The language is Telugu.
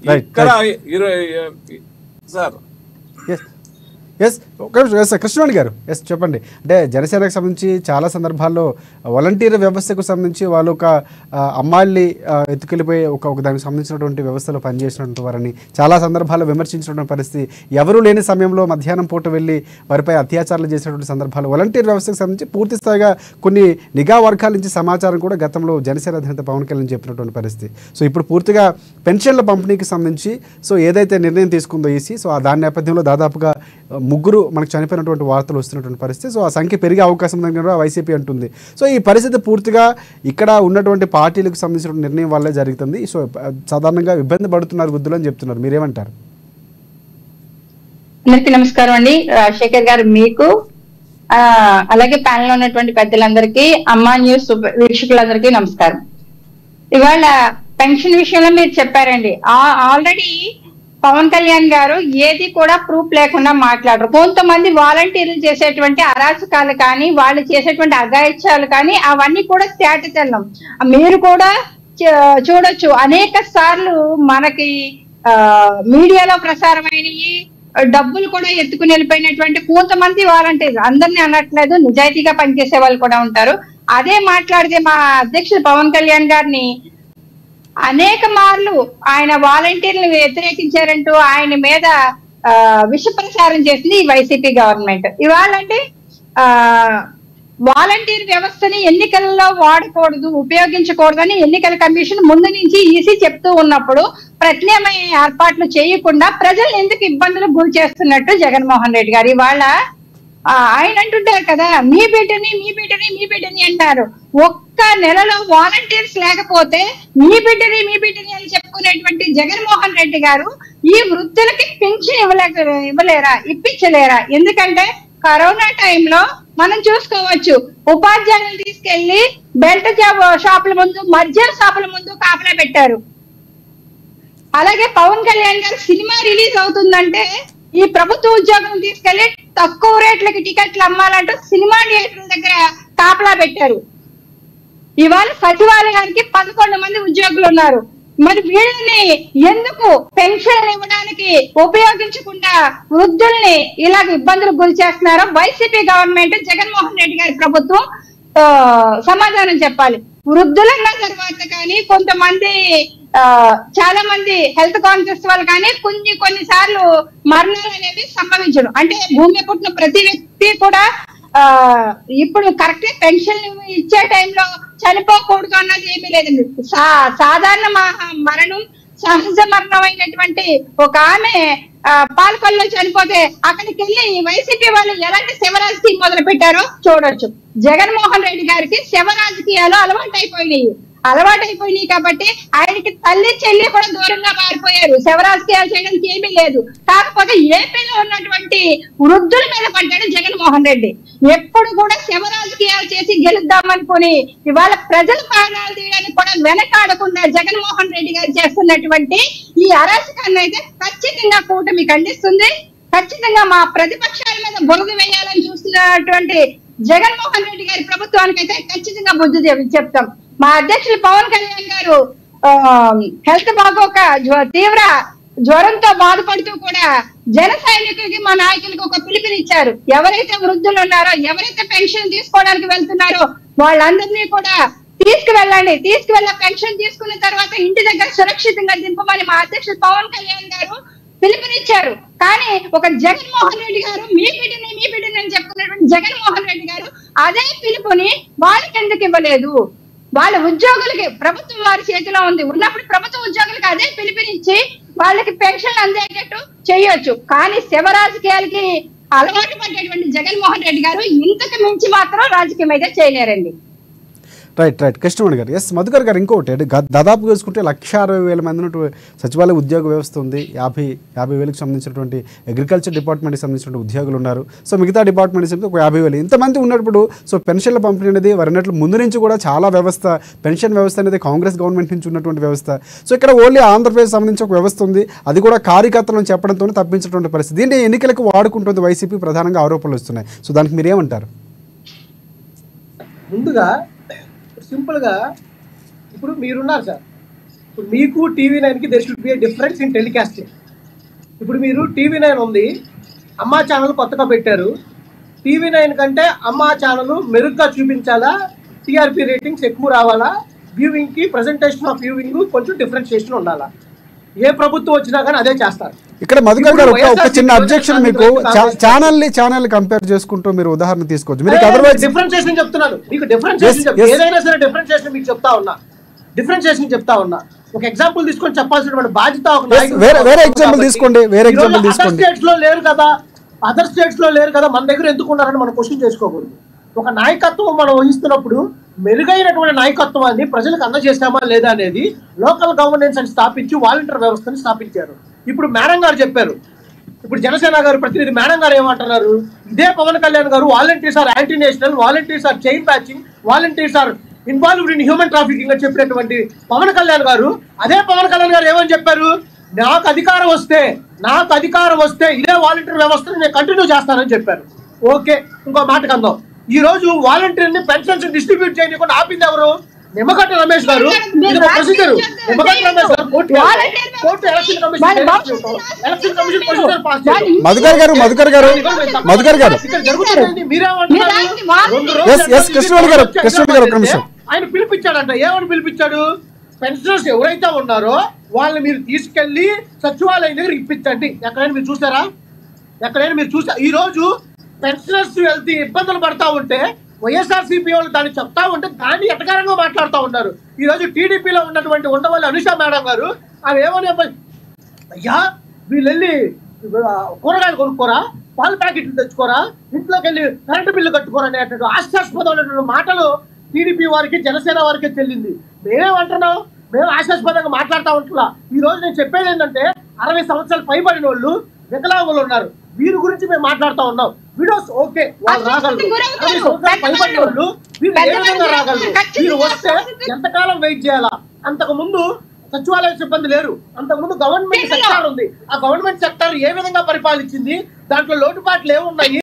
ఇక్కడ సార్ కృష్ణవాణి గారు చెప్పండి. అంటే జనసేనకు సంబంధించి చాలా సందర్భాల్లో వాలంటీర్ వ్యవస్థకు సంబంధించి వాళ్ళు ఒక అమ్మాయిల్ని ఎత్తుకెళ్ళిపోయి ఒక దానికి సంబంధించినటువంటి వ్యవస్థలో పనిచేసినటువంటి వారిని చాలా సందర్భాల్లో విమర్శించినటువంటి పరిస్థితి, ఎవరూ లేని సమయంలో మధ్యాహ్నం పూట వెళ్ళి వారిపై అత్యాచారాలు చేసినటువంటి సందర్భాలు, వాలంటీర్ వ్యవస్థకు సంబంధించి పూర్తి స్థాయిగా కొన్ని నిఘా వర్గాల నుంచి సమాచారం కూడా గతంలో జనసేన అధినేత పవన్ కళ్యాణ్ చెప్పినటువంటి పరిస్థితి. సో ఇప్పుడు పూర్తిగా పెన్షన్ల పంపిణీకి సంబంధించి సో ఏదైతే నిర్ణయం తీసుకుందో ఈసీ, సో దాని నేపథ్యంలో దాదాపుగా 3 మనకు చనిపోయినటువంటి వార్తలు వస్తున్నటువంటి పరిస్థితి. సో ఆ సంఖ్య పెరిగే అవకాశం ఉందని కూడా వైసీపీ అంటుంది. సో ఈ పరిస్థితి పూర్తిగా ఇక్కడ ఉన్నటువంటి పార్టీలకు సంబంధించిన నిర్ణయం వల్లే జరుగుతుంది. సో సాధారణంగా ఇబ్బంది పడుతున్నారు వృద్ధులు అని చెప్తున్నారు, మీరేమంటారు? అందరికీ నమస్కారం అండి. శేఖర్ గారు మీకు అలాగే ప్యానెల్ లో ఉన్నటువంటి పెద్దలందరికీ, అమ్మా న్యూస్ వీక్షకులందరికీ నమస్కారం. ఇవాళ పెన్షన్ విషయంలో మీరు చెప్పారండి, ఆల్రెడీ పవన్ కళ్యాణ్ గారు ఏది కూడా ప్రూఫ్ లేకుండా మాట్లాడరు. కొంతమంది వాలంటీర్లు చేసేటువంటి అరాచకాలు కానీ, వాళ్ళు చేసేటువంటి అఘాయిత్యాలు కానీ అవన్నీ కూడా తేటతెల్లం. మీరు కూడా చూడొచ్చు, అనేక సార్లు మనకి మీడియాలో ప్రసారమైనవి, డబ్బులు కూడా ఎత్తుకుని వెళ్ళిపోయినటువంటి కొంతమంది వాలంటీర్లు, అందరినీ అనట్లేదు, నిజాయితీగా పనిచేసే వాళ్ళు కూడా ఉంటారు. అదే మాట్లాడితే మా అధ్యక్షుడు పవన్ కళ్యాణ్ గారిని అనేక మార్లు ఆయన వాలంటీర్లు వ్యతిరేకించారంటూ ఆయన మీద విష ప్రచారం చేసింది ఈ వైసీపీ గవర్నమెంట్. ఇవాళంటే వాలంటీర్ వ్యవస్థని ఎన్నికల్లో వాడకూడదు, ఉపయోగించకూడదని ఎన్నికల కమిషన్ ముందు నుంచి ఈసీ చెప్తూ ఉన్నప్పుడు ప్రత్యామ్నాయ ఏర్పాట్లు చేయకుండా ప్రజల్ని ఎందుకు ఇబ్బందులు గురి చేస్తున్నట్టు జగన్మోహన్ రెడ్డి గారు ఇవాళ ఆయన అంటుంటారు కదా, మీ బిడ్డని అంటారు. ఒక్క నెలలో వాలంటీర్స్ లేకపోతే మీ బిడ్డని అని చెప్పుకునేటువంటి జగన్మోహన్ రెడ్డి గారు ఈ వృద్ధులకి పెన్షన్ ఇప్పించలేరా? ఎందుకంటే కరోనా టైంలో మనం చూసుకోవచ్చు, ఉపాధ్యాయులు తీసుకెళ్లి బెల్ట్ షాపుల ముందు, మద్యం షాపుల ముందు కాపలా పెట్టారు. అలాగే పవన్ కళ్యాణ్ గారు సినిమా రిలీజ్ అవుతుందంటే ఈ ప్రభుత్వ ఉద్యోగం తీసుకెళ్లి తక్కువ రేట్లకి టికెట్లు అమ్మాలంటూ సినిమా థియేటర్ల దగ్గర కాపలా పెట్టారు. ఇవాళ సచివాలయానికి 11 మంది ఉద్యోగులు ఉన్నారు. మరి వీళ్ళని ఎందుకు పెన్షన్ ఇవ్వడానికి ఉపయోగించకుండా వృద్ధుల్ని ఇలాగ ఇబ్బందులకు గురి చేస్తున్నారో వైసీపీ గవర్నమెంట్, జగన్మోహన్ రెడ్డి గారి ప్రభుత్వం సమాధానం చెప్పాలి. వృద్ధులన్న తర్వాత కానీ కొంతమంది చాలా మంది హెల్త్ కాన్షియస్ వాళ్ళు కానీ కొన్నిసార్లు మరణాలు అనేవి సంభవించడం, అంటే భూమి పుట్టిన ప్రతి వ్యక్తి కూడా ఇప్పుడు కరెక్ట్ పెన్షన్ ఇచ్చే టైంలో చనిపోకూడదు అన్నది ఏమీ లేదండి. సాధారణ మరణం, సహజ మరణం అయినటువంటి ఒక ఆమె పాలకొల్లో చనిపోతే అక్కడికి వెళ్ళి వైసీపీ వాళ్ళు ఎలాంటి శవ రాజకీయం మొదలు పెట్టారో చూడొచ్చు. జగన్మోహన్ రెడ్డి గారికి శవ రాజకీయాలు అలవాటైపోయినాయి కాబట్టి ఆయనకి తల్లి చెల్లి కూడా దూరంగా మారిపోయారు. శవ రాజకీయాలు చేయడానికి ఏమీ లేదు. కాకపోతే ఏపీలో ఉన్నటువంటి వృద్ధుల మీద పడ్డాడు జగన్మోహన్ రెడ్డి. ఎప్పుడు కూడా శవ రాజకీయాలు చేసి గెలుద్దామనుకుని ఇవాళ ప్రజల ప్రాణాలు తీయడానికి కూడా వెనకాడకుండా జగన్మోహన్ రెడ్డి గారు చేస్తున్నటువంటి ఈ అరాచకాన్ని అయితే ఖచ్చితంగా కూటమి ఖండిస్తుంది. ఖచ్చితంగా మా ప్రతిపక్షాల మీద బురద వేయాలని చూస్తున్నటువంటి జగన్మోహన్ రెడ్డి గారి ప్రభుత్వానికి అయితే ఖచ్చితంగా బుద్ధి చెప్తాం. మా అధ్యక్షులు పవన్ కళ్యాణ్ గారు హెల్త్ బాగోక తీవ్ర జ్వరంతో బాధపడుతూ కూడా జన సైనికులకి, మా నాయకులకి ఒక పిలుపునిచ్చారు. ఎవరైతే వృద్ధులు ఉన్నారో, ఎవరైతే పెన్షన్ తీసుకోవడానికి వెళ్తున్నారో వాళ్ళందరినీ కూడా తీసుకువెళ్ళండి. తీసుకువెళ్ళ పెన్షన్ తీసుకున్న తర్వాత ఇంటి దగ్గర సురక్షితంగా దింపమని మా అధ్యక్షులు పవన్ కళ్యాణ్ గారు పిలుపునిచ్చారు. కానీ ఒక జగన్మోహన్ రెడ్డి గారు మీ బిడ్డని అని చెప్పుకున్నటువంటి జగన్మోహన్ రెడ్డి గారు అదే పిలుపుని వాళ్ళకి ఎందుకు ఇవ్వలేదు? వాళ్ళ ఉద్యోగులకి ప్రభుత్వం వారి చేతిలో ఉంది ఉన్నప్పుడు ప్రభుత్వ ఉద్యోగులకి అదే పిలుపునిచ్చి వాళ్ళకి పెన్షన్ అందేటట్టు చేయొచ్చు. కానీ శవ రాజకీయాలకి అలవాటు పడ్డటువంటి జగన్మోహన్ రెడ్డి గారు ఇంతకు మించి మాత్రం రాజకీయం అయితే చేయలేరండి. రైట్ కృష్ణవాణి గారు. ఎస్ మధుకర్ గారు, ఇంకొకటి దాదాపు చూసుకుంటే 1,60,000 మంది ఉన్నటువంటి సచివాలయ ఉద్యోగ వ్యవస్థ ఉంది. 50,000కి సంబంధించినటువంటి అగ్రికల్చర్ డిపార్ట్మెంట్కి సంబంధించినటువంటి ఉద్యోగులు ఉన్నారు. సో మిగతా డిపార్ట్మెంట్స్ ఒక 50,000 ఇంతమంది ఉన్నప్పుడు సో పెన్షన్ల పంపిణీ అనేది వారినట్లు ముందు నుంచి కూడా చాలా వ్యవస్థ, పెన్షన్ వ్యవస్థ అనేది కాంగ్రెస్ గవర్నమెంట్ నుంచి ఉన్నటువంటి వ్యవస్థ. సో ఇక్కడ ఓన్లీ ఆంధ్రప్రదేశ్ సంబంధించి ఒక వ్యవస్థ ఉంది, అది కూడా కార్యకర్తలను చెప్పడంతో తప్పించినటువంటి పరిస్థితి. దీన్ని ఎన్నికలకు వాడుకుంటుంది వైసీపీ, ప్రధానంగా ఆరోపణలు వస్తున్నాయి. సో దానికి మీరేమంటారు? ముందుగా సింపుల్గా ఇప్పుడు మీరున్నారు సార్, ఇప్పుడు మీకు TV9కి there should be a difference in telecasting. ఇప్పుడు మీరు TV9 ఉంది, అమ్మా ఛానల్ కొత్తగా పెట్టారు. TV9 కంటే అమ్మా ఛానల్ మెరుగ్గా చూపించాలా, టీఆర్పీ రేటింగ్స్ ఎక్కువ రావాలా, వ్యూవింగ్కి ప్రజెంటేషన్ ఆఫ్ వ్యూవింగ్ కొంచెం డిఫరెన్షియేషన్ ఉండాలా? ఏ ప్రభుత్వం వచ్చినా కానీ అదే చేస్తారు. ఇక్కడ మధుకర్ గారు ఒక చిన్న అబ్జెక్షన్, మీకు ఛానల్ కంపేర్ చేసుకుంటూ మీరు ఉదాహరణ తీసుకోవచ్చు. మీరు అదర్వైజ్ డిఫరెన్షియేషన్ చెప్తున్నాను, మీకు డిఫరెన్షియేషన్ ఏదైనా సరే డిఫరెన్షియేషన్ మీకు చెప్తా ఉన్నా. ఒక ఎగ్జాంపుల్ తీసుకొని చెప్పాల్సినటువంటి బాధ్యత ఒక నాయకుడు. వేరే ఎగ్జాంపుల్ తీసుకోండి. అదర్ స్టేట్స్ లో లేరు కదా, మన దగ్గర ఎందుకు ఉన్నారని మనం క్వశ్చన్ చేసుకోకూడదు. ఒక నాయకత్వం మనం వహిస్తున్నప్పుడు మెరుగైనటువంటి నాయకత్వాన్ని ప్రజలకు అందజేస్తామా లేదా అనేది లోకల్ గవర్నెన్స్ అని స్థాపించి వాలంటీర్ వ్యవస్థని స్థాపించారు. ఇప్పుడు మేడం గారు చెప్పారు, ఇప్పుడు జనసేన గారు ప్రతినిధి మేడం గారు ఏమంటున్నారు, ఇదే పవన్ కళ్యాణ్ గారు volunteers are anti national, volunteers are chain snatching, volunteers are involved in human trafficking అని చెప్పినటువంటి పవన్ కళ్యాణ్ గారు, అదే పవన్ కళ్యాణ్ గారు ఏమని చెప్పారు, నాకు అధికారం వస్తే ఇదే వాలంటీర్ వ్యవస్థను నేను కంటిన్యూ చేస్తానని చెప్పారు. ఓకే, ఇంకో మాటకు అందాం. ఈ రోజు వాలంటీర్ ని పెన్షన్స్ డిస్ట్రిబ్యూట్ చేయకుండా ఆపింది ఎవరు? నిమ్మగడ్డ రమేష్ గారు. ప్రొసీజర్ నిమ్మగడ్డ రమేష్ గారు కోర్టు ఎలక్షన్ కమిషన్ మధుకర్ గారు జరుగుతుంది. మీరేమంటున్నారు? ఆయన పిలిపించాడంట. ఏమని పిలిపించాడు? పెన్షనర్స్ ఎవరైతే ఉన్నారో వాళ్ళని మీరు తీసుకెళ్లి సచివాలయం దగ్గర ఇప్పించండి. ఎక్కడైనా మీరు చూసారా? ఈ రోజు పెన్షనర్స్ వెళ్తే ఇబ్బందులు పడతా ఉంటే వైఎస్ఆర్సీపీ వాళ్ళు దాన్ని చెప్తా ఉంటే దాన్ని ఎటకారంగా మాట్లాడుతూ ఉన్నారు. ఈ రోజు టీడీపీలో ఉన్నటువంటి ఉండవల్లి అనుష మేడం గారు ఆమె ఏమని, అయ్యా వీళ్ళు వెళ్ళి కూరగాయలు కొనుక్కోరా, పాల ప్యాకెట్లు తెచ్చుకోరా, ఇంట్లోకి వెళ్ళి కరెంటు బిల్లు కట్టుకోరా అనేటువంటి హాస్యాస్పదమైనటువంటి మాటలు టీడీపీ వారికి జనసేన వారికి చెల్లింది. మేమేమంటున్నాం? మేము హాస్యాస్పదంగా మాట్లాడుతూ ఉంటున్నా. ఈ రోజు నేను చెప్పేది ఏంటంటే 60 సంవత్సరాలు పైబడిన వాళ్ళు వికలాంగులు ఉన్నారు, వీరి గురించి మేము మాట్లాడుతూ ఉన్నాం. వీడియోస్ ఓకే, వాళ్ళు రాగలరు. 60 సంవత్సరాలు పైబడిన వాళ్ళు వీళ్ళు ఏ విధంగా రాగలరు? వీరు వస్తే ఎంతకాలం వెయిట్ చేయాలా? అంతకు ముందు సచివాలయ సిబ్బంది లేరు, అంతకుముందు గవర్నమెంట్ సెక్టార్ ఉంది. ఆ గవర్నమెంట్ సెక్టార్ ఏ విధంగా పరిపాలించింది, దాంట్లో లోటుపాట్లు ఏమున్నాయి?